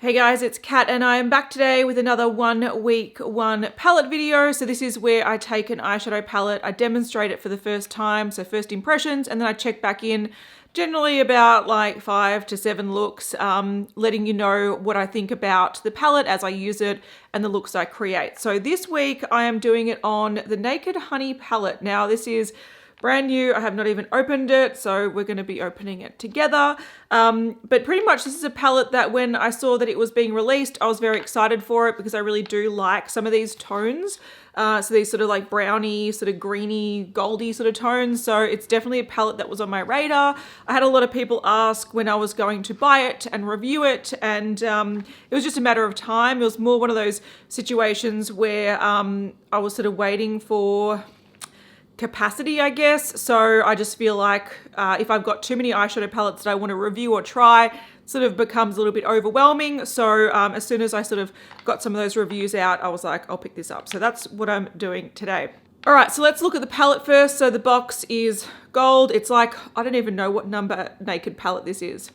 Hey guys, it's Kat and I am back today with another 1 week 1 palette video. So this is where I take an eyeshadow palette, I demonstrate it for the first time, so first impressions, and then I check back in generally about like 5 to 7 looks, letting you know what I think about the palette as I use it and the looks I create. So this week I am doing it on the Naked Honey palette. Now this is brand new. I have not even opened it, so we're going to be opening it together. But pretty much this is a palette that when I saw that it was being released, I was very excited for it because I really do like some of these tones. So these sort of like browny, sort of greeny, goldy sort of tones. So it's definitely a palette that was on my radar. I had a lot of people ask when I was going to buy it and review it, and it was just a matter of time. It was more one of those situations where I was sort of waiting for capacity, I guess. So I just feel like if I've got too many eyeshadow palettes that I want to review or try, it sort of becomes a little bit overwhelming. So as soon as I sort of got some of those reviews out, I was like, I'll pick this up. So that's what I'm doing today. All right, so let's look at the palette first. So the box is gold. It's like, I don't even know what number Naked palette this is.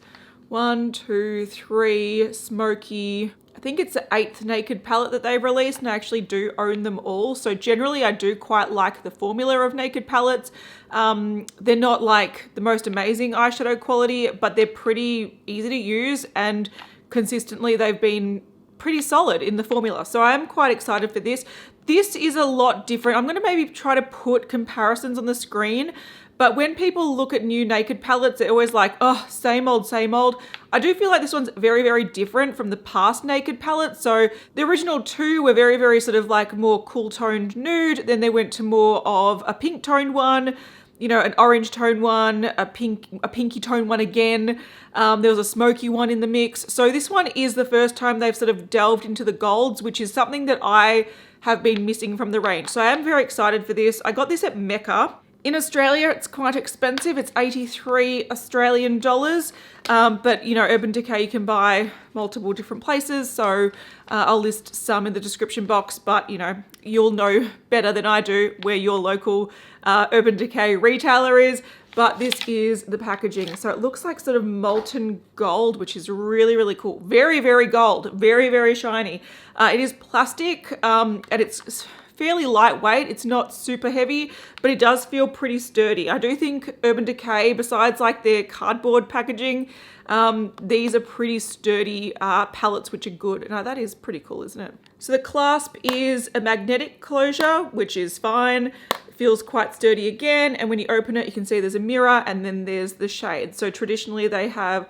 1, 2, 3, smoky. I think it's the 8th Naked palette that they've released, and I actually do own them all. So generally I do quite like the formula of Naked palettes. They're not like the most amazing eyeshadow quality, but they're pretty easy to use, and consistently they've been pretty solid in the formula. So I am quite excited for this. This is a lot different. I'm going to maybe try to put comparisons on the screen. But when people look at new Naked palettes, they're always like, oh, same old, same old. I do feel like this one's very, very different from the past Naked palettes. So the original two were very, very sort of like more cool toned nude. Then they went to more of a pink toned one, you know, an orange tone one, a pinky tone one again. There was a smoky one in the mix. So this one is the first time they've sort of delved into the golds, which is something that I have been missing from the range. So I am very excited for this. I got this at Mecca. In Australia, it's quite expensive. It's 83 Australian dollars. But, you know, Urban Decay you can buy multiple different places. So I'll list some in the description box. But, you know, you'll know better than I do where your local Urban Decay retailer is. But this is the packaging. So it looks like sort of molten gold, which is really, really cool. Very, very gold. Very, very shiny. It is plastic and it's fairly lightweight. It's not super heavy, but it does feel pretty sturdy. I do think Urban Decay, besides like their cardboard packaging, these are pretty sturdy palettes, which are good. Now that is pretty cool, isn't it? So the clasp is a magnetic closure, which is fine. It feels quite sturdy again. And when you open it, you can see there's a mirror and then there's the shade. So traditionally they have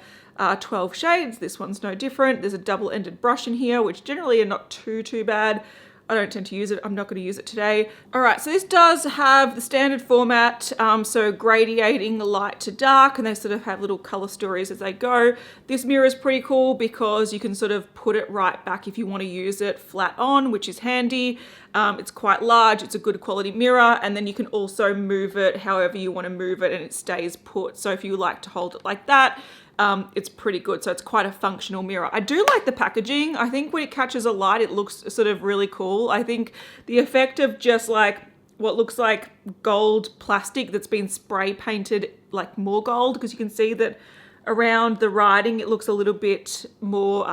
12 shades. This one's no different. There's a double-ended brush in here, which generally are not too bad. I don't tend to use it. I'm not going to use it today. All right, so this does have the standard format, so gradiating light to dark, and they sort of have little color stories as they go. This mirror is pretty cool because you can sort of put it right back if you want to use it flat on, which is handy. It's quite large. It's a good quality mirror, and then you can also move it however you want to move it, and it stays put. So if you like to hold it like that, it's pretty good. So it's quite a functional mirror. I do like the packaging. I think when it catches a light, it looks sort of really cool. I think the effect of just like what looks like gold plastic that's been spray painted like more gold, because you can see that around the writing it looks a little bit more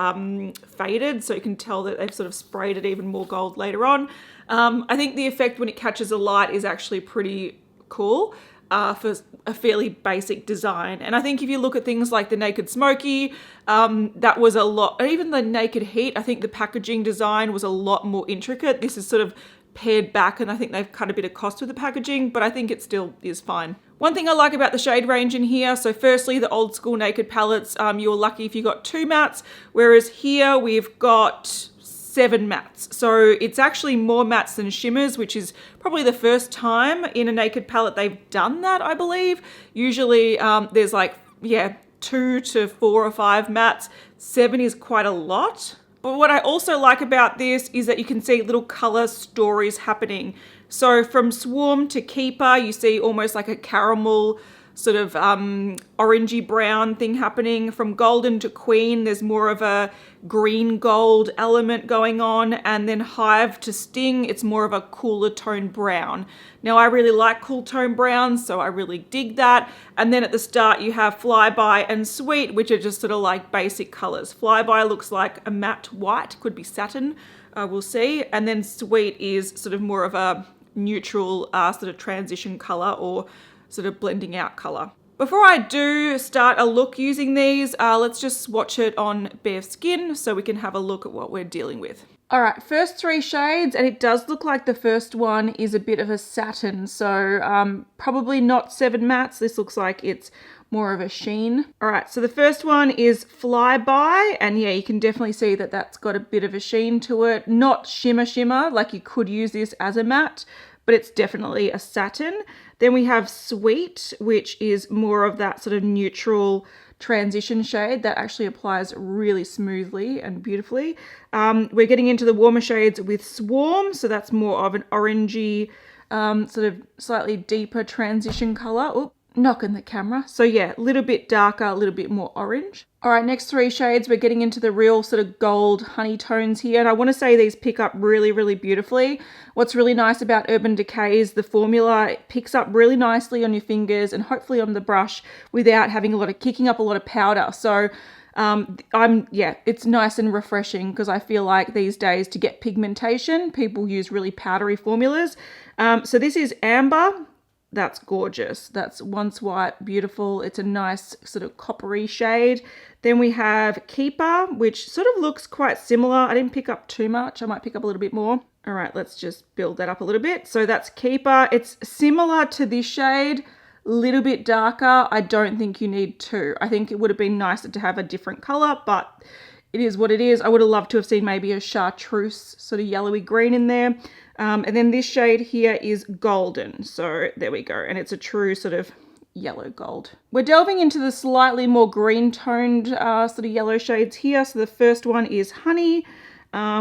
faded, so you can tell that they've sort of sprayed it even more gold later on. I think the effect when it catches a light is actually pretty cool. For a fairly basic design. And I think if you look at things like the Naked Smoky, that was a lot, even the Naked Heat, I think the packaging design was a lot more intricate. This is sort of pared back, and I think they've cut a bit of cost with the packaging, but I think it still is fine. One thing I like about the shade range in here, so firstly, the old school Naked palettes, you were lucky if you got 2 mattes, whereas here we've got 7 mattes. So it's actually more mattes than shimmers, which is probably the first time in a Naked palette they've done that, I believe. Usually there's like, 2 to 4 or 5 mattes. 7 is quite a lot. But what I also like about this is that you can see little color stories happening. So from Swarm to Keeper, you see almost like a caramel sort of orangey brown thing happening. From Golden to Queen, there's more of a green gold element going on, and then Hive to Sting, it's more of a cooler tone brown. Now I really like cool tone browns, so I really dig that. And then at the start you have Flyby and Sweet, which are just sort of like basic colors. Flyby looks like a matte white, could be satin, we'll see. And then Sweet is sort of more of a neutral sort of transition color, or sort of blending out color. Before I do start a look using these, let's just swatch it on bare skin so we can have a look at what we're dealing with. All right, first 3 shades, and it does look like the first one is a bit of a satin, so probably not 7 mattes. This looks like it's more of a sheen. All right, so the first one is Flyby, and yeah, you can definitely see that that's got a bit of a sheen to it. Not shimmer, like you could use this as a matte, but it's definitely a satin. Then we have Sweet, which is more of that sort of neutral transition shade that actually applies really smoothly and beautifully. We're getting into the warmer shades with Swarm, so that's more of an orangey, sort of slightly deeper transition color. Oop, knocking the camera. So yeah, a little bit darker, a little bit more orange. All right, next 3 shades, we're getting into the real sort of gold honey tones here. And I want to say these pick up really, really beautifully. What's really nice about Urban Decay is the formula. It picks up really nicely on your fingers and hopefully on the brush without having kicking up a lot of powder. So it's nice and refreshing, because I feel like these days to get pigmentation, people use really powdery formulas. So this is Amber. That's gorgeous. That's Once White, beautiful. It's a nice sort of coppery shade. Then we have Keeper, which sort of looks quite similar. I didn't pick up too much. I might pick up a little bit more. All right, let's just build that up a little bit. So that's Keeper. It's similar to this shade, a little bit darker. I don't think you need 2. I think it would have been nicer to have a different color, but it is what it is. I would have loved to have seen maybe a chartreuse sort of yellowy green in there. And then this shade here is Golden. So there we go. And it's a true sort of yellow gold. We're delving into the slightly more green toned sort of yellow shades here. So the first one is Honey,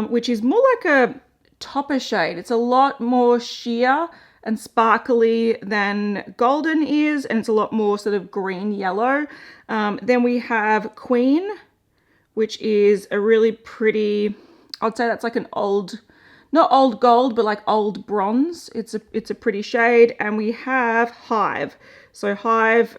which is more like a topper shade. It's a lot more sheer and sparkly than Golden is. And it's a lot more sort of green yellow. Then we have Queen, which is a really pretty, I'd say that's like an old, not old gold, but like old bronze. It's a pretty shade. And we have Hive. So Hive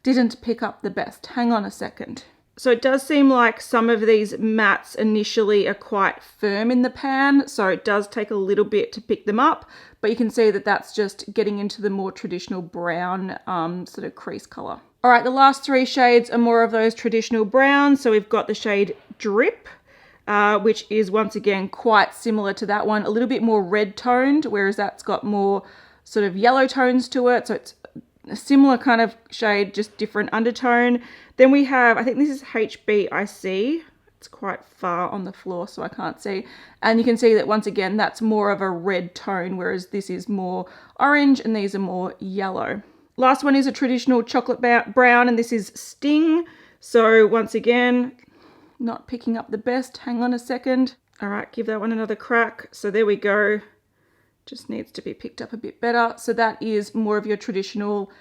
didn't pick up the best. Hang on a second. So it does seem like some of these mattes initially are quite firm in the pan. So it does take a little bit to pick them up. But you can see that that's just getting into the more traditional brown sort of crease color. All right, the last 3 shades are more of those traditional browns. So we've got the shade Drip, which is once again quite similar to that one, a little bit more red toned, whereas that's got more sort of yellow tones to it. So it's a similar kind of shade, just different undertone. Then we have, I think this is HBIC. It's quite far on the floor, so I can't see. And you can see that once again, that's more of a red tone, whereas this is more orange and these are more yellow. Last one is a traditional chocolate brown, and this is Sting. So once again, not picking up the best. Hang on a second. All right, give that one another crack. So there we go. Just needs to be picked up a bit better. So that is more of your traditional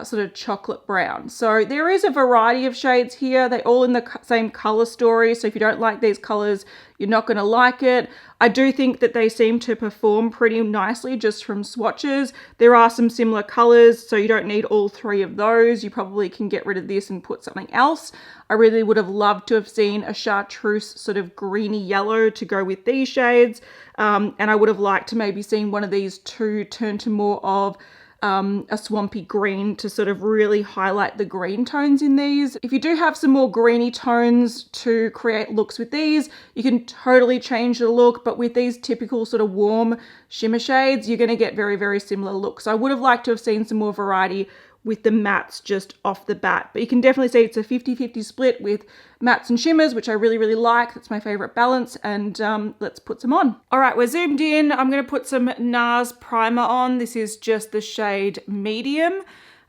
sort of chocolate brown. So there is a variety of shades here. They're all in the same color story. So if you don't like these colors, you're not going to like it. I do think that they seem to perform pretty nicely just from swatches. There are some similar colors, so you don't need all 3 of those. You probably can get rid of this and put something else. I really would have loved to have seen a chartreuse sort of greeny yellow to go with these shades. And I would have liked to maybe seen one of these 2 turn to more of a swampy green to sort of really highlight the green tones in these. If you do have some more greeny tones to create looks with these, you can totally change the look, but with these typical sort of warm shimmer shades, you're going to get very, very similar looks. So I would have liked to have seen some more variety with the mattes just off the bat, but you can definitely see it's a 50-50 split with mattes and shimmers, which I really, really like. That's my favorite balance, and let's put some on. All right, we're zoomed in. I'm going to put some NARS primer on. This is just the shade Medium,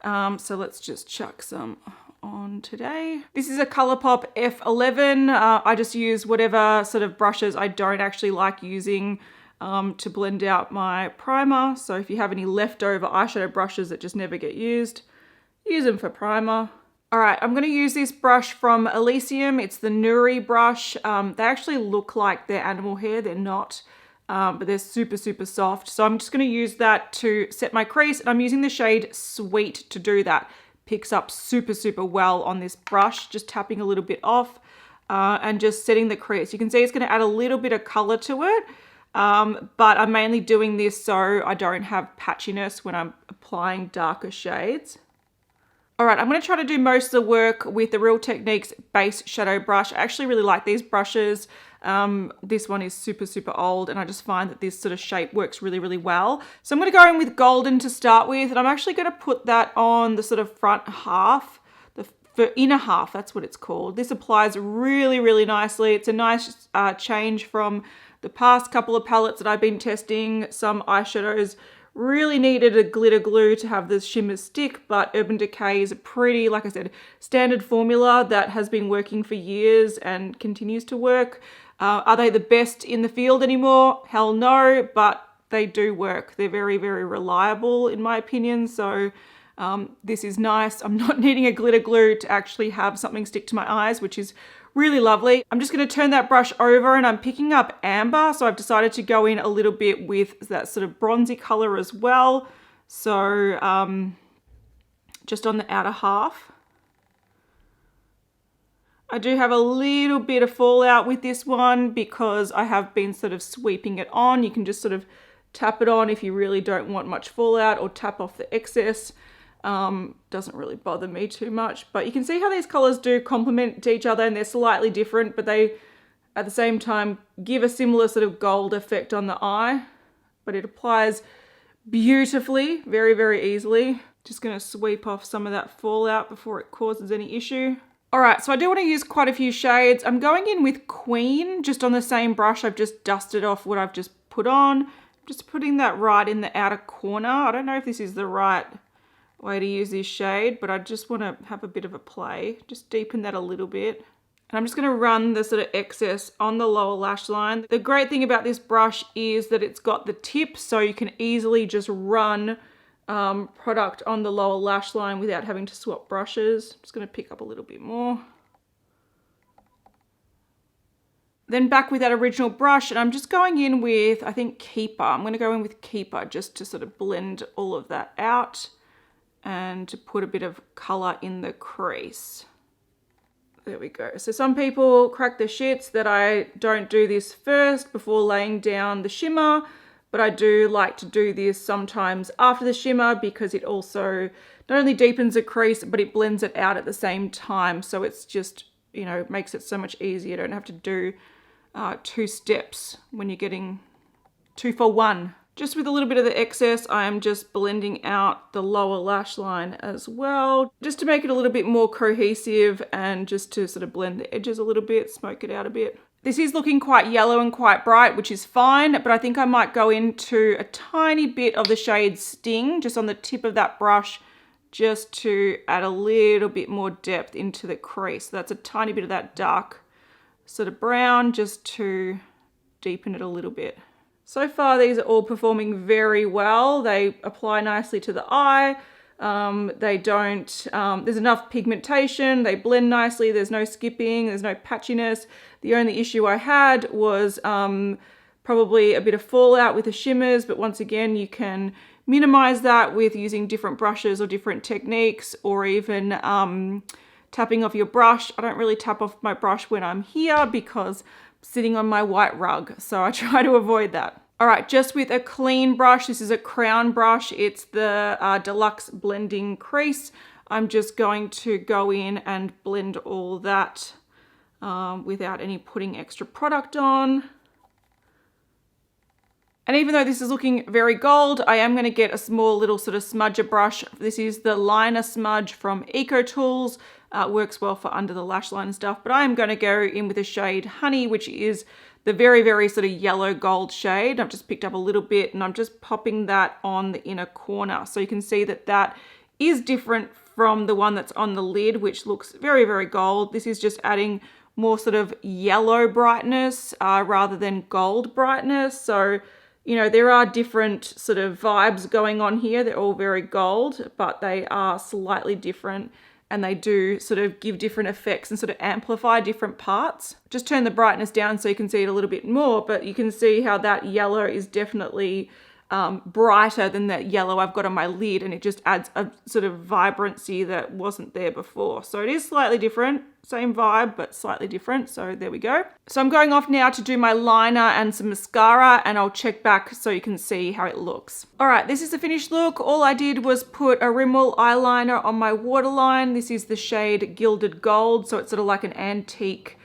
so let's just chuck some on today. This is a Colourpop F11. I just use whatever sort of brushes I don't actually like using to blend out my primer. So if you have any leftover eyeshadow brushes that just never get used, use them for primer. All right, I'm going to use this brush from Elysium. It's the Nuri brush. They actually look like they're animal hair. They're not, but they're super, super soft. So I'm just going to use that to set my crease. And I'm using the shade Sweet to do that. Picks up super, super well on this brush. Just tapping a little bit off and just setting the crease. You can see it's going to add a little bit of color to it. But I'm mainly doing this so I don't have patchiness when I'm applying darker shades. All right, I'm going to try to do most of the work with the Real Techniques base shadow brush. I actually really like these brushes. This one is super, super old, and I just find that this sort of shape works really, really well. So I'm going to go in with Golden to start with, and I'm actually going to put that on the sort of front half, the inner half, that's what it's called. This applies really, really nicely. It's a nice change from the past couple of palettes that I've been testing. Some eyeshadows really needed a glitter glue to have this shimmer stick, but Urban Decay is a pretty, like I said, standard formula that has been working for years and continues to work. Are they the best in the field anymore? Hell no, but they do work. They're very, very reliable in my opinion. So this is nice. I'm not needing a glitter glue to actually have something stick to my eyes, which is really lovely. I'm just going to turn that brush over and I'm picking up amber. So I've decided to go in a little bit with that sort of bronzy color as well. So just on the outer half. I do have a little bit of fallout with this one because I have been sort of sweeping it on. You can just sort of tap it on if you really don't want much fallout, or tap off the excess. Doesn't really bother me too much, but you can see how these colors do complement each other, and they're slightly different, but they at the same time give a similar sort of gold effect on the eye, but it applies beautifully, very, very easily. Just going to sweep off some of that fallout before it causes any issue. All right, so I do want to use quite a few shades. I'm going in with Queen, just on the same brush. I've just dusted off what I've just put on. Just putting that right in the outer corner. I don't know if this is the right way to use this shade, but I just want to have a bit of a play. Just deepen that a little bit. And I'm just going to run the sort of excess on the lower lash line. The great thing about this brush is that it's got the tip, so you can easily just run product on the lower lash line without having to swap brushes. I'm just going to pick up a little bit more. Then back with that original brush, and I'm just going in with, I think, Keeper. I'm going to go in with Keeper just to sort of blend all of that out and to put a bit of color in the crease. There we go. So some people crack the shits that I don't do this first before laying down the shimmer, but I do like to do this sometimes after the shimmer because it also not only deepens the crease, but it blends it out at the same time. So it's just, you know, makes it so much easier. You don't have to do 2 steps when you're getting 2 for 1. Just with a little bit of the excess, I am just blending out the lower lash line as well, just to make it a little bit more cohesive and just to sort of blend the edges a little bit, smoke it out a bit. This is looking quite yellow and quite bright, which is fine, but I think I might go into a tiny bit of the shade Sting, just on the tip of that brush, just to add a little bit more depth into the crease. So that's a tiny bit of that dark sort of brown, just to deepen it a little bit. So far, these are all performing very well. They apply nicely to the eye. They don't, there's enough pigmentation. They blend nicely. There's no skipping. There's no patchiness. The only issue I had was probably a bit of fallout with the shimmers. But once again, you can minimize that with using different brushes or different techniques, or even tapping off your brush. I don't really tap off my brush when I'm here because sitting on my white rug, so I try to avoid that. All right, just with a clean brush, this is a crown brush, it's the Deluxe Blending Crease. I'm just going to go in and blend all that without any putting extra product on. And even though this is looking very gold, I am going to get a small little sort of smudger brush. This is the Liner Smudge from Eco Tools. Works well for under the lash line and stuff, but I am going to go in with the shade Honey, which is the very, very sort of yellow gold shade. I've just picked up a little bit and I'm just popping that on the inner corner. So you can see that that is different from the one that's on the lid, which looks very, very gold. This is just adding more sort of yellow brightness rather than gold brightness. So you know, there are different sort of vibes going on here. They're all very gold, but they are slightly different, and they do sort of give different effects and sort of amplify different parts. Just turn the brightness down so you can see it a little bit more, but you can see how that yellow is definitely brighter than that yellow I've got on my lid, and it just adds a sort of vibrancy that wasn't there before. So it is slightly different, same vibe, but slightly different. So there we go. So I'm going off now to do my liner and some mascara, and I'll check back so you can see how it looks. All right, this is the finished look. All I did was put a Rimmel eyeliner on my waterline. This is the shade Gilded Gold, so it's sort of like an antique.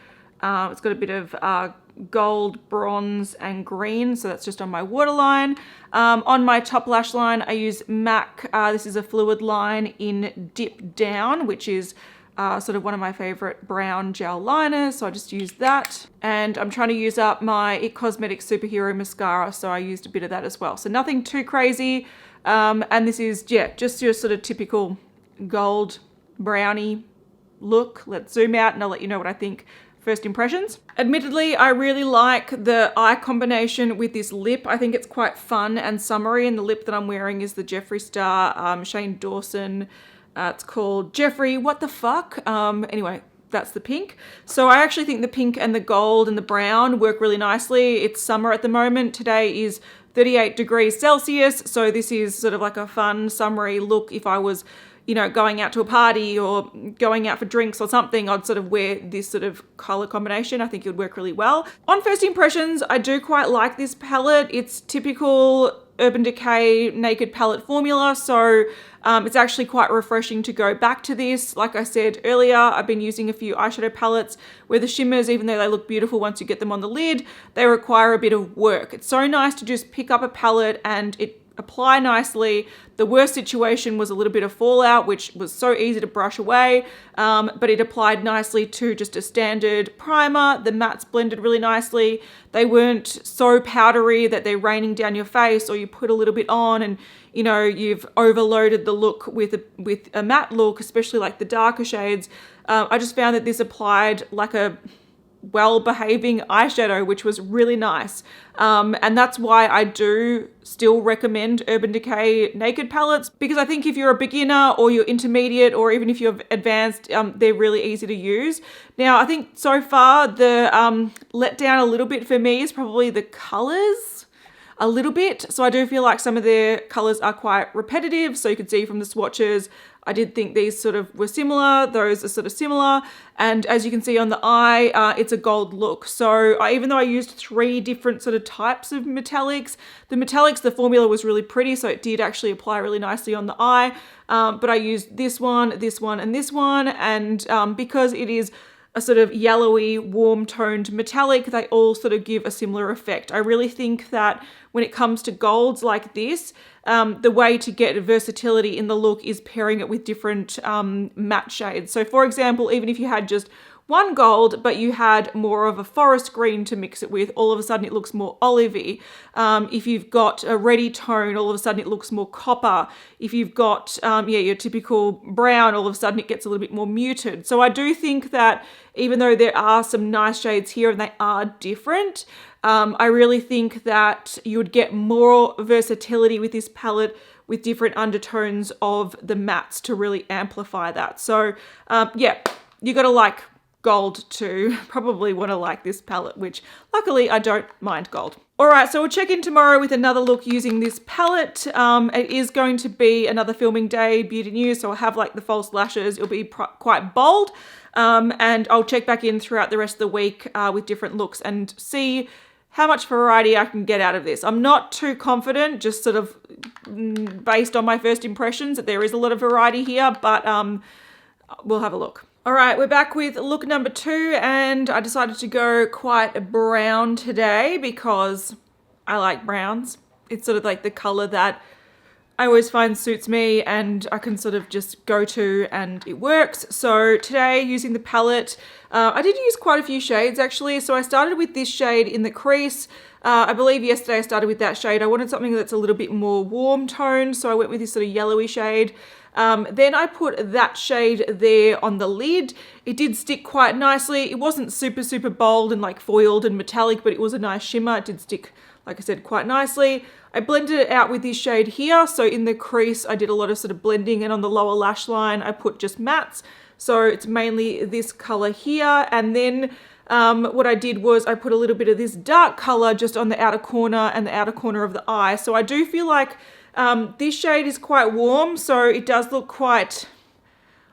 It's got a bit of gold, bronze, and green, so that's just on my waterline. On my top lash line, I use MAC. This is a fluid line in Dip Down, which is sort of one of my favorite brown gel liners, so I just used that. And I'm trying to use up my It Cosmetics Superhero Mascara, so I used a bit of that as well. So nothing too crazy. And this is, yeah, just your sort of typical gold brownie look. Let's zoom out and I'll let you know what I think. First impressions. Admittedly, I really like the eye combination with this lip. I think it's quite fun and summery, and the lip that I'm wearing is the Jeffree Star Shane Dawson. It's called Jeffree What the Fuck. Anyway, that's the pink. So I actually think the pink and the gold and the brown work really nicely. It's summer at the moment. Today is 38 degrees Celsius, so this is sort of like a fun summery look. If I was, you know, going out to a party or going out for drinks or something, I'd sort of wear this sort of color combination. I think it would work really well. On first impressions, I do quite like this palette. It's typical Urban Decay Naked Palette formula, so it's actually quite refreshing to go back to this. Like I said earlier, I've been using a few eyeshadow palettes where the shimmers, even though they look beautiful once you get them on the lid, they require a bit of work. It's so nice to just pick up a palette and it apply nicely. The worst situation was a little bit of fallout, which was so easy to brush away, but it applied nicely to just a standard primer. The mattes blended really nicely. They weren't so powdery that they're raining down your face, or you put a little bit on and, you know, you've overloaded the look with a matte look, especially like the darker shades. I just found that this applied like a well-behaving eyeshadow, which was really nice. And that's why I do still recommend Urban Decay Naked palettes, because I think if you're a beginner or you're intermediate or even if you're advanced, they're really easy to use. Now, I think so far the let down a little bit for me is probably the colors a little bit. So I do feel like some of their colors are quite repetitive. So you can see from the swatches, I did think these sort of were similar. Those are sort of similar. And as you can see on the eye, it's a gold look. So even though I used 3 different sort of types of metallics, the formula was really pretty. So it did actually apply really nicely on the eye. But I used this one, and this one. And because it is a sort of yellowy, warm toned metallic, they all sort of give a similar effect. I really think that when it comes to golds like this, the way to get versatility in the look is pairing it with different matte shades. So for example, even if you had just one gold, but you had more of a forest green to mix it with, all of a sudden it looks more olivey. If you've got a reddy tone, all of a sudden it looks more copper. If you've got your typical brown, all of a sudden it gets a little bit more muted. So I do think that even though there are some nice shades here and they are different, I really think that you would get more versatility with this palette with different undertones of the mattes to really amplify that. So yeah, you gotta like gold to probably want to like this palette, which luckily I don't mind gold. All right, so we'll check in tomorrow with another look using this palette. It is going to be another filming day, beauty news, so I'll have like the false lashes. It'll be quite bold, and I'll check back in throughout the rest of the week with different looks and see how much variety I can get out of this. I'm not too confident, just sort of based on my first impressions, that there is a lot of variety here, but we'll have a look. All right, we're back with look number 2, and I decided to go quite brown today because I like browns. It's sort of like the color that I always find suits me and I can sort of just go to and it works. So today, using the palette, I did use quite a few shades actually. So I started with this shade in the crease. I believe yesterday I started with that shade. I wanted something that's a little bit more warm toned, so I went with this sort of yellowy shade. Then I put that shade there on the lid. It did stick quite nicely. It wasn't super bold and like foiled and metallic, but it was a nice shimmer. It did stick like I said, quite nicely. I blended it out with this shade here. So in the crease, I did a lot of sort of blending, and on the lower lash line, I put just mattes. So it's mainly this color here. And then what I did was I put a little bit of this dark color just on the outer corner and the outer corner of the eye. So I do feel like this shade is quite warm. So it does look quite,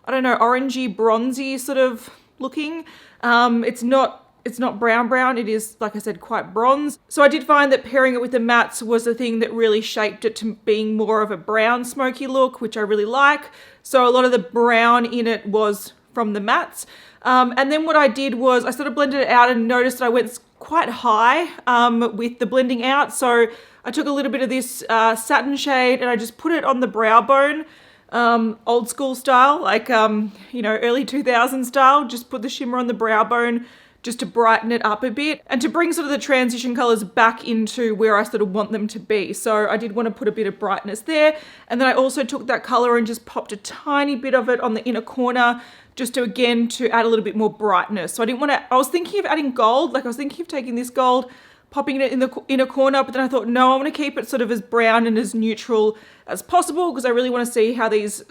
I don't know, orangey, bronzy sort of looking. It's not brown. It is, like I said, quite bronze. So I did find that pairing it with the mattes was the thing that really shaped it to being more of a brown smoky look, which I really like. So a lot of the brown in it was from the mattes. And then what I did was I sort of blended it out and noticed that I went quite high with the blending out. So I took a little bit of this satin shade and I just put it on the brow bone. Old school style, like, early 2000s style, just put the shimmer on the brow bone just to brighten it up a bit and to bring sort of the transition colors back into where I sort of want them to be. So I did want to put a bit of brightness there. And then I also took that color and just popped a tiny bit of it on the inner corner just to, again, to add a little bit more brightness. So I was thinking of adding gold, like I was thinking of taking this gold, popping it in the inner corner, but then I thought, no, I want to keep it sort of as brown and as neutral as possible because I really want to see how this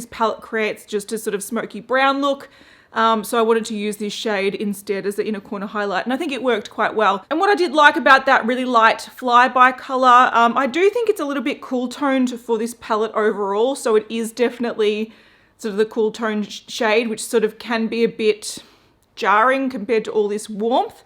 palette creates just a sort of smoky brown look. So I wanted to use this shade instead as the inner corner highlight, and I think it worked quite well. And what I did like about that really light flyby color, I do think it's a little bit cool toned for this palette overall, so it is definitely sort of the cool tone shade, which sort of can be a bit jarring compared to all this warmth.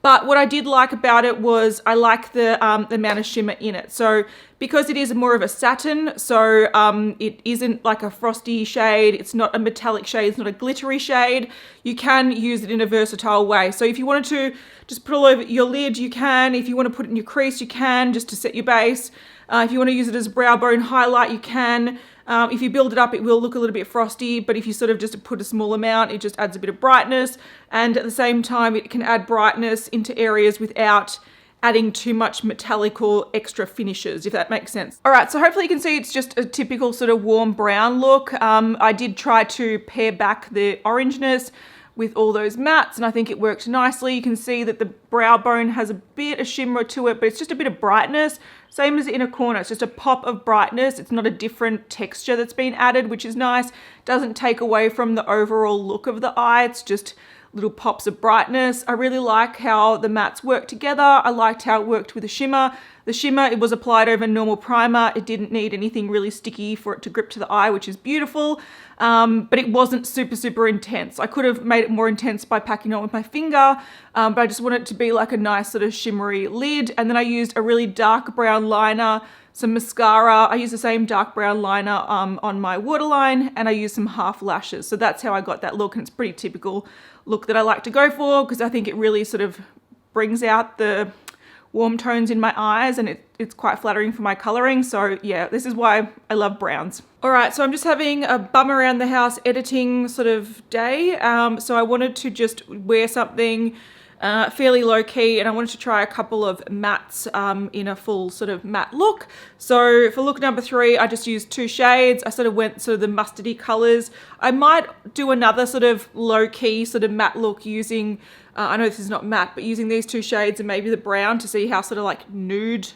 But what I did like about it was I like the amount of shimmer in it. So because it is more of a satin, so it isn't like a frosty shade, it's not a metallic shade, it's not a glittery shade, you can use it in a versatile way. So if you wanted to just put it all over your lid, you can. If you want to put it in your crease, you can, just to set your base. If you want to use it as a brow bone highlight, you can. If you build it up, it will look a little bit frosty, but if you sort of just put a small amount, it just adds a bit of brightness. And at the same time, it can add brightness into areas without adding too much metallic or extra finishes, if that makes sense. All right, so hopefully you can see it's just a typical sort of warm brown look. I did try to pare back the orangeness with all those mattes, and I think it worked nicely. You can see that the brow bone has a bit of shimmer to it, but it's just a bit of brightness. Same as the inner corner, it's just a pop of brightness. It's not a different texture that's been added, which is nice. Doesn't take away from the overall look of the eye. It's just little pops of brightness. I really like how the mattes work together. I liked how it worked with the shimmer. The shimmer, it was applied over normal primer. It didn't need anything really sticky for it to grip to the eye, which is beautiful. But it wasn't super, super intense. I could have made it more intense by packing it on with my finger, but I just want it to be like a nice sort of shimmery lid. And then I used a really dark brown liner, some mascara. I used the same dark brown liner on my waterline, and I used some half lashes. So that's how I got that look, and it's pretty typical look that I like to go for because I think it really sort of brings out the warm tones in my eyes, and it's quite flattering for my coloring. So yeah, this is why I love browns. All right, so I'm just having a bum around the house editing sort of day. So I wanted to just wear something fairly low key, and I wanted to try a couple of mattes in a full sort of matte look. So for look number 3, I just used 2 shades. I sort of went sort of the mustardy colors. I might do another sort of low key sort of matte look using, I know this is not matte, but using these 2 shades and maybe the brown to see how sort of like nude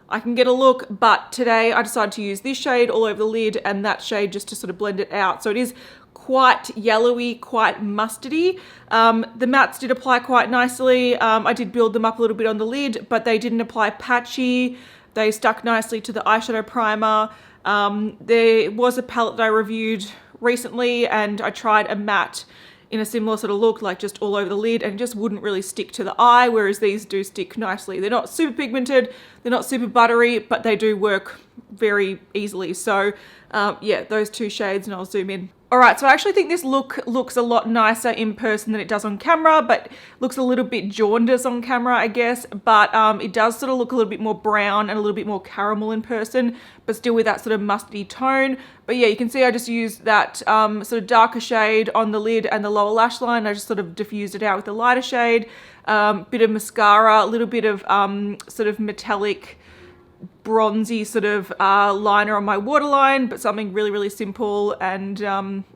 I can get a look. But today I decided to use this shade all over the lid and that shade just to sort of blend it out. So it is quite yellowy, quite mustardy. The mattes did apply quite nicely. I did build them up a little bit on the lid, but they didn't apply patchy. They stuck nicely to the eyeshadow primer. There was a palette that I reviewed recently, and I tried a matte in a similar sort of look, like just all over the lid, and it just wouldn't really stick to the eye, whereas these do stick nicely. They're not super pigmented, they're not super buttery, but they do work very easily. So yeah, those 2 shades, and I'll zoom in. All right, so I actually think this look looks a lot nicer in person than it does on camera, but looks a little bit jaundiced on camera, I guess. But it does sort of look a little bit more brown and a little bit more caramel in person, but still with that sort of mustardy tone. But yeah, you can see I just used that sort of darker shade on the lid and the lower lash line. I just sort of diffused it out with a lighter shade, bit of mascara, a little bit of sort of metallic bronzy sort of liner on my waterline, but something really, really simple. And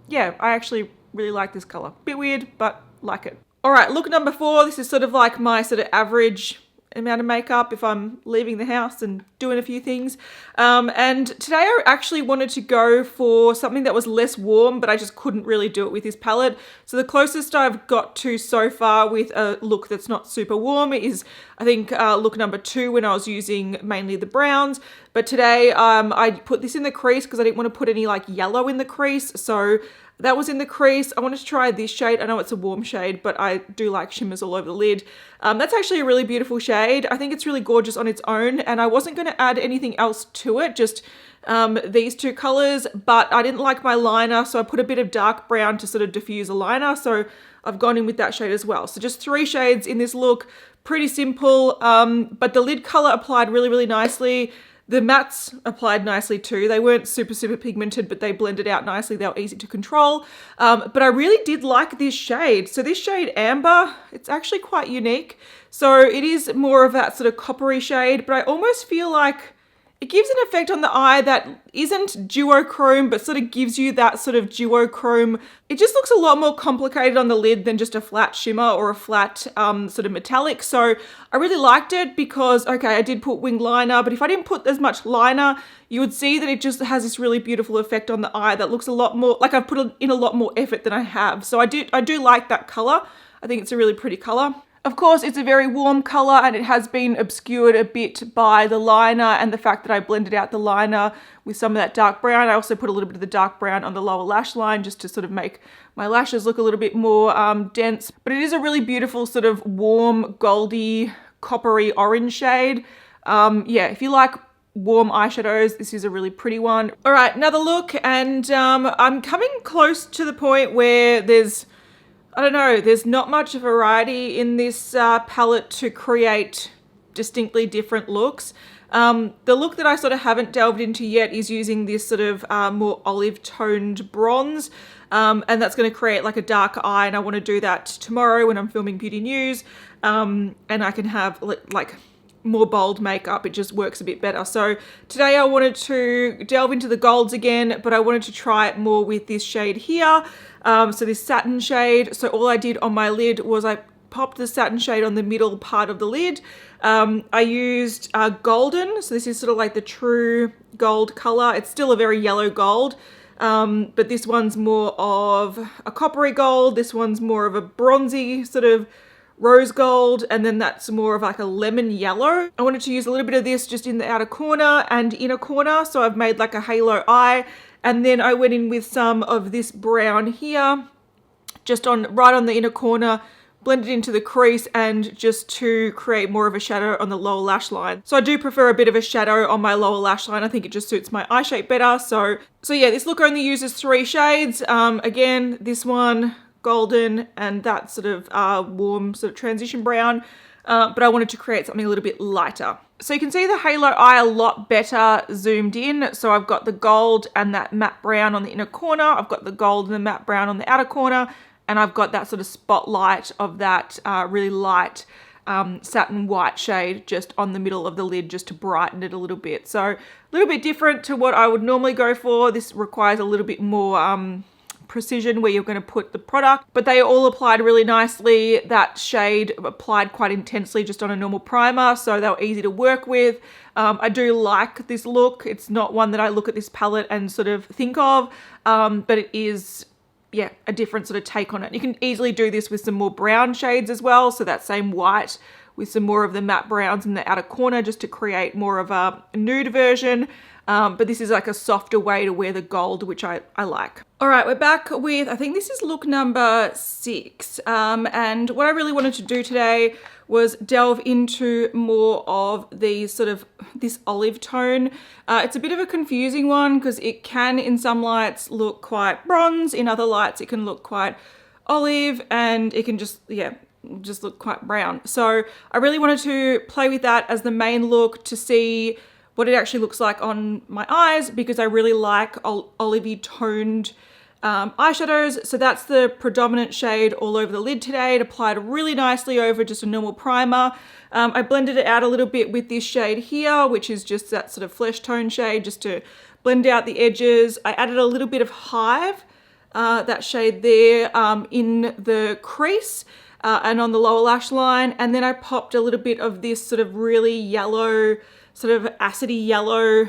yeah, I actually really like this color. Bit weird, but like it. All right, look number 4. This is sort of like my sort of average amount of makeup if I'm leaving the house and doing a few things. And today I actually wanted to go for something that was less warm, but I just couldn't really do it with this palette. So the closest I've got to so far with a look that's not super warm is, I think, look number 2 when I was using mainly the browns. But today I put this in the crease because I didn't want to put any like yellow in the crease. So that was in the crease. I wanted to try this shade. I know it's a warm shade, but I do like shimmers all over the lid. That's actually a really beautiful shade. I think it's really gorgeous on its own, and I wasn't going to add anything else to it, just these 2 colors, but I didn't like my liner, so I put a bit of dark brown to sort of diffuse a liner, so I've gone in with that shade as well. So just 3 shades in this look, pretty simple, but the lid color applied really, really nicely. The mattes applied nicely too. They weren't super, super pigmented, but they blended out nicely. They were easy to control. But I really did like this shade. So this shade Amber, it's actually quite unique. So it is more of that sort of coppery shade, but I almost feel like it gives an effect on the eye that isn't duochrome, but sort of gives you that sort of duochrome. It just looks a lot more complicated on the lid than just a flat shimmer or a flat sort of metallic. So I really liked it because, okay, I did put winged liner, but if I didn't put as much liner, you would see that it just has this really beautiful effect on the eye that looks a lot more, like I've put in a lot more effort than I have. So I do like that color. I think it's a really pretty color. Of course, it's a very warm color and it has been obscured a bit by the liner and the fact that I blended out the liner with some of that dark brown. I also put a little bit of the dark brown on the lower lash line just to sort of make my lashes look a little bit more dense. But it is a really beautiful sort of warm, goldy, coppery orange shade. Yeah, if you like warm eyeshadows, this is a really pretty one. All right, another look, and I'm coming close to the point where I don't know, there's not much variety in this palette to create distinctly different looks. The look that I sort of haven't delved into yet is using this sort of more olive toned bronze. And that's going to create like a dark eye, and I want to do that tomorrow when I'm filming beauty news. And I can have like more bold makeup. It just works a bit better. So today I wanted to delve into the golds again, but I wanted to try it more with this shade here. So this satin shade. So all I did on my lid was I popped the satin shade on the middle part of the lid. I used golden. So this is sort of like the true gold color. It's still a very yellow gold. But this one's more of a coppery gold. This one's more of a bronzy sort of rose gold, and then that's more of like a lemon yellow. I wanted to use a little bit of this just in the outer corner and inner corner, so I've made like a halo eye, and then I went in with some of this brown here, just right on the inner corner, blended into the crease, and just to create more of a shadow on the lower lash line. So I do prefer a bit of a shadow on my lower lash line. I think it just suits my eye shape better. So yeah, this look only uses 3 shades. Again, this one, golden, and that sort of warm sort of transition brown, but I wanted to create something a little bit lighter. So you can see the halo eye a lot better zoomed in. So I've got the gold and that matte brown on the inner corner, I've got the gold and the matte brown on the outer corner, and I've got that sort of spotlight of that really light satin white shade just on the middle of the lid, just to brighten it a little bit. So a little bit different to what I would normally go for. This requires a little bit more precision where you're going to put the product, but they all applied really nicely. That shade applied quite intensely just on a normal primer, so they were easy to work with. I do like this look. It's not one that I look at this palette and sort of think of, but it is, yeah, a different sort of take on it. You can easily do this with some more brown shades as well, so that same white with some more of the matte browns in the outer corner just to create more of a nude version. But this is like a softer way to wear the gold, which I like. All right, we're back with, I think this is look number 6. And what I really wanted to do today was delve into more of the sort of this olive tone. It's a bit of a confusing one because it can in some lights look quite bronze, in other lights it can look quite olive, and it can just look quite brown. So I really wanted to play with that as the main look to see what it actually looks like on my eyes, because I really like olivey toned eyeshadows. So that's the predominant shade all over the lid today. It applied really nicely over just a normal primer. I blended it out a little bit with this shade here, which is just that sort of flesh tone shade, just to blend out the edges. I added a little bit of Hive, that shade there, in the crease. and on the lower lash line. And then I popped a little bit of this sort of really yellow, sort of acidy yellow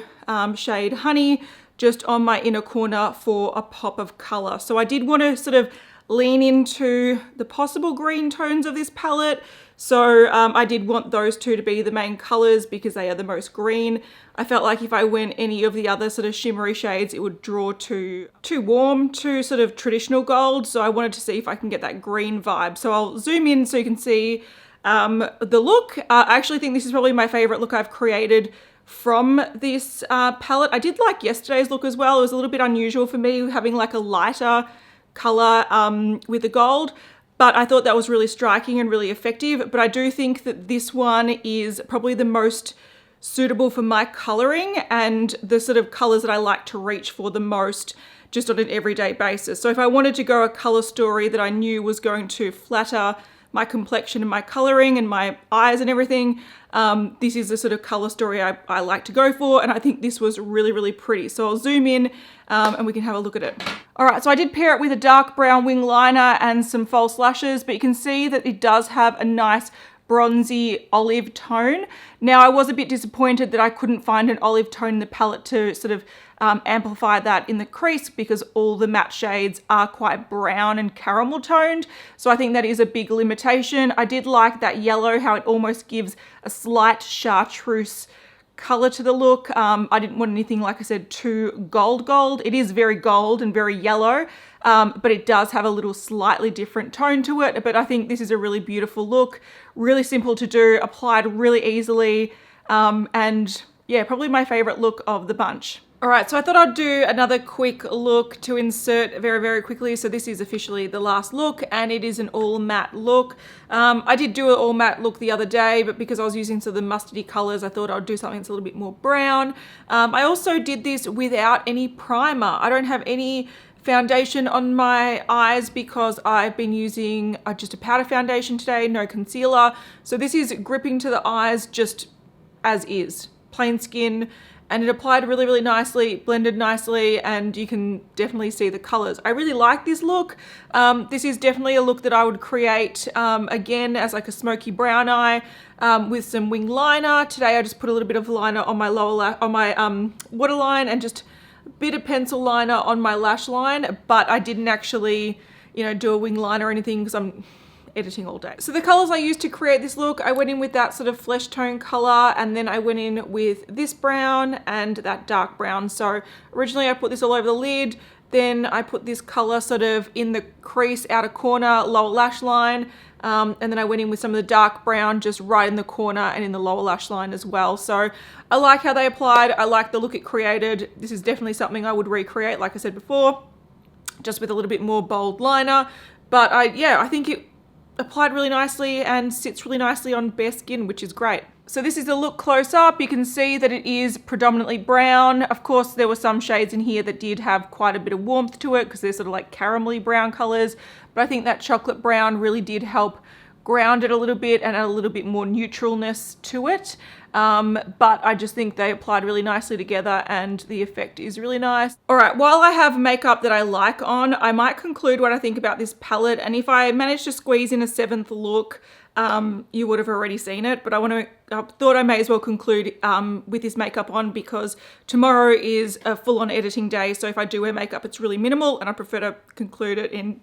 shade Honey just on my inner corner for a pop of color. So I did want to sort of lean into the possible green tones of this palette. So I did want those two to be the main colors because they are the most green. I felt like if I went any of the other sort of shimmery shades, it would draw too warm to sort of traditional gold. So I wanted to see if I can get that green vibe. So I'll zoom in so you can see the look. I actually think this is probably my favorite look I've created from this palette. I did like yesterday's look as well. It was a little bit unusual for me having like a lighter color with the gold, but I thought that was really striking and really effective. But I do think that this one is probably the most suitable for my coloring and the sort of colors that I like to reach for the most just on an everyday basis. So if I wanted to go a color story that I knew was going to flatter my complexion and my coloring and my eyes and everything, this is the sort of color story I like to go for, and I think this was really, really pretty. So I'll zoom in and we can have a look at it. All right, so I did pair it with a dark brown wing liner and some false lashes, but you can see that it does have a nice bronzy olive tone. Now, I was a bit disappointed that I couldn't find an olive tone in the palette to sort of amplify that in the crease because all the matte shades are quite brown and caramel toned. So I think that is a big limitation. I did like that yellow, how it almost gives a slight chartreuse color to the look. I didn't want anything, like I said, too gold. It is very gold and very yellow, but it does have a little slightly different tone to it. But I think this is a really beautiful look, really simple to do, applied really easily, and yeah, probably my favorite look of the bunch. All right, so I thought I'd do another quick look to insert very, very quickly. So this is officially the last look, and it is an all matte look. I did do an all matte look the other day, but because I was using sort of the mustardy colors, I thought I'd do something that's a little bit more brown. I also did this without any primer. I don't have any foundation on my eyes because I've been using just a powder foundation today, no concealer. So this is gripping to the eyes just as is, plain skin. And it applied really, really nicely, blended nicely, and you can definitely see the colors. I really like this look. This is definitely a look that I would create again as like a smoky brown eye with some wing liner. Today I just put a little bit of liner on my waterline and just a bit of pencil liner on my lash line, but I didn't actually, do a wing liner or anything because I'm editing all day. So the colors I used to create this look, I went in with that sort of flesh tone color, and then I went in with this brown and that dark brown. So originally I put this all over the lid, then I put this color sort of in the crease, outer corner, lower lash line, and then I went in with some of the dark brown just right in the corner and in the lower lash line as well. So I like how they applied. I like the look it created. This is definitely something I would recreate, like I said before, just with a little bit more bold liner. But I think it applied really nicely and sits really nicely on bare skin, which is great. So this is a look close up. You can see that it is predominantly brown. Of course, there were some shades in here that did have quite a bit of warmth to it because they're sort of like caramelly brown colors. But I think that chocolate brown really did help ground it a little bit and add a little bit more neutralness to it. But I just think they applied really nicely together and the effect is really nice. All right, while I have makeup that I like on, I might conclude what I think about this palette. And if I manage to squeeze in a 7th look, you would have already seen it, but I thought I may as well conclude with this makeup on because tomorrow is a full-on editing day. So if I do wear makeup, it's really minimal and I prefer to conclude it in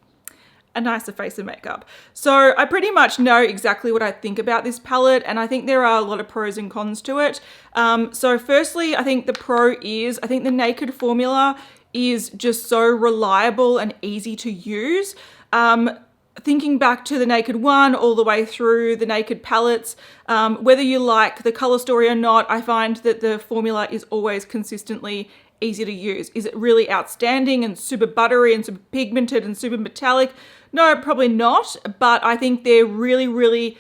a nicer face of makeup. So I pretty much know exactly what I think about this palette, and I think there are a lot of pros and cons to it. So firstly, I think the pro is, I think the Naked formula is just so reliable and easy to use. Thinking back to the Naked one all the way through the Naked palettes, whether you like the color story or not, I find that the formula is always consistently easy to use. Is it really outstanding and super buttery and super pigmented and super metallic? No, probably not, but I think they're really, really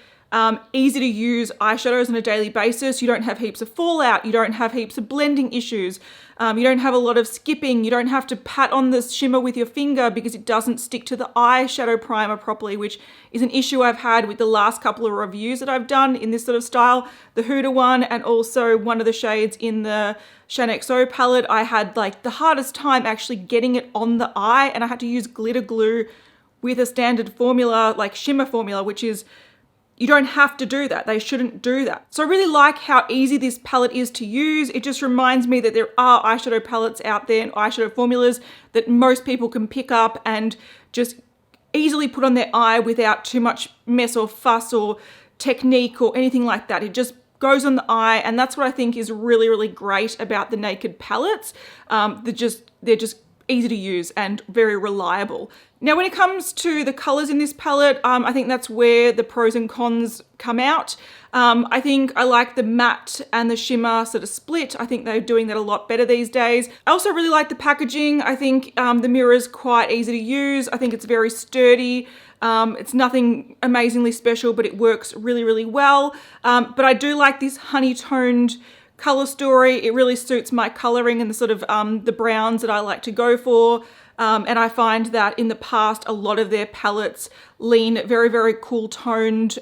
easy to use eyeshadows on a daily basis. You don't have heaps of fallout. You don't have heaps of blending issues. You don't have a lot of skipping. You don't have to pat on the shimmer with your finger because it doesn't stick to the eyeshadow primer properly, which is an issue I've had with the last couple of reviews that I've done in this sort of style. The Huda one and also one of the shades in the XO palette, I had like the hardest time actually getting it on the eye, and I had to use glitter glue with a standard formula like shimmer formula, which is you don't have to do that. They shouldn't do that. So I really like how easy this palette is to use. It just reminds me that there are eyeshadow palettes out there and eyeshadow formulas that most people can pick up and just easily put on their eye without too much mess or fuss or technique or anything like that. It just goes on the eye, and that's what I think is really, really great about the Naked palettes. They're just easy to use and very reliable. Now, when it comes to the colors in this palette, I think that's where the pros and cons come out. I think I like the matte and the shimmer sort of split. I think they're doing that a lot better these days. I also really like the packaging. I think the mirror is quite easy to use. I think it's very sturdy. It's nothing amazingly special, but it works really, really well. But I do like this honey-toned color story. It really suits my coloring and the sort of the browns that I like to go for. And I find that in the past, a lot of their palettes lean very, very cool toned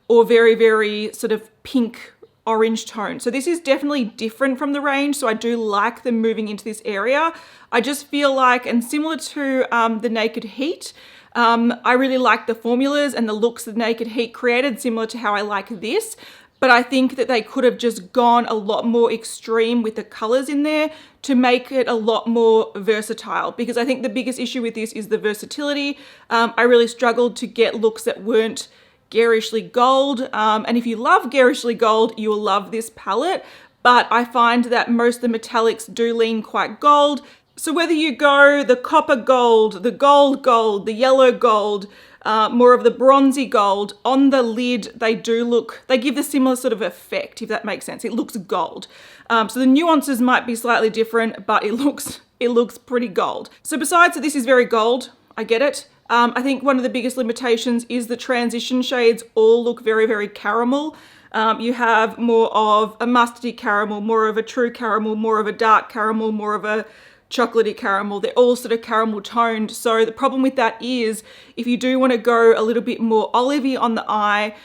or very, very sort of pink orange tone. So this is definitely different from the range. So I do like them moving into this area. I just feel like, and similar to the Naked Heat, I really like the formulas and the looks that Naked Heat created, similar to how I like this. But I think that they could have just gone a lot more extreme with the colors in there to make it a lot more versatile, because I think the biggest issue with this is the versatility. I really struggled to get looks that weren't garishly gold. And if you love garishly gold, you will love this palette. But I find that most of the metallics do lean quite gold. So whether you go the copper gold, the gold gold, the yellow gold, more of the bronzy gold, on the lid, they give the similar sort of effect, if that makes sense. It looks gold. So the nuances might be slightly different, but it looks pretty gold. So besides that this is very gold, I get it. I think one of the biggest limitations is the transition shades all look very, very caramel. You have more of a mustardy caramel, more of a true caramel, more of a dark caramel, more of a chocolatey caramel. They're all sort of caramel toned. So the problem with that is if you do want to go a little bit more olivey on the eye,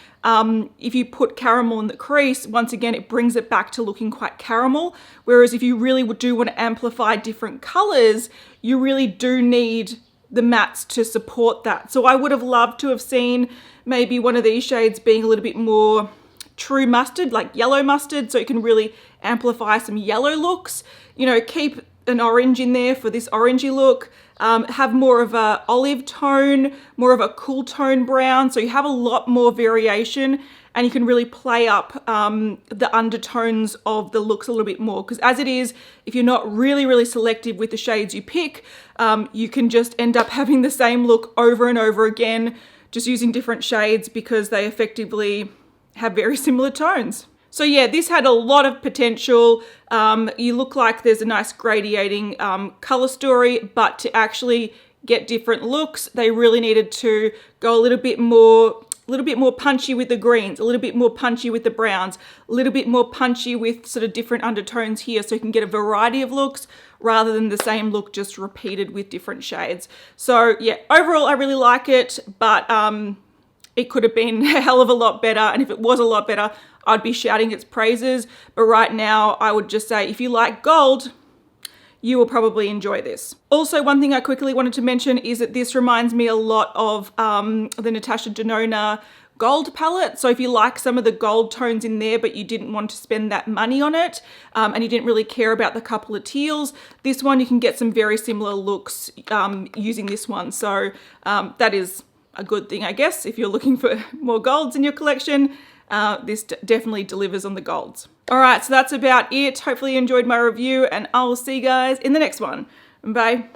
if you put caramel in the crease, once again, it brings it back to looking quite caramel. Whereas if you really do want to amplify different colors, you really do need the mattes to support that. So I would have loved to have seen maybe one of these shades being a little bit more true mustard, like yellow mustard, so you can really amplify some yellow looks. You know, keep an orange in there for this orangey look, have more of a olive tone, more of a cool tone brown, so you have a lot more variation and you can really play up the undertones of the looks a little bit more, because as it is, if you're not really, really selective with the shades you pick, you can just end up having the same look over and over again, just using different shades because they effectively have very similar tones. So yeah, this had a lot of potential. You look like there's a nice gradiating color story, but to actually get different looks, they really needed to go a little bit more punchy with the greens, a little bit more punchy with the browns, a little bit more punchy with sort of different undertones here, so you can get a variety of looks rather than the same look just repeated with different shades. So yeah, overall I really like it, but it could have been a hell of a lot better, and if it was a lot better, I'd be shouting its praises. But right now, I would just say if you like gold, you will probably enjoy this. Also, one thing I quickly wanted to mention is that this reminds me a lot of the Natasha Denona gold palette. So if you like some of the gold tones in there, but you didn't want to spend that money on it, and you didn't really care about the couple of teals, this one you can get some very similar looks using this one. So that is a good thing, I guess, if you're looking for more golds in your collection. This definitely delivers on the golds. All right, so that's about it. Hopefully you enjoyed my review, and I will see you guys in the next one. Bye.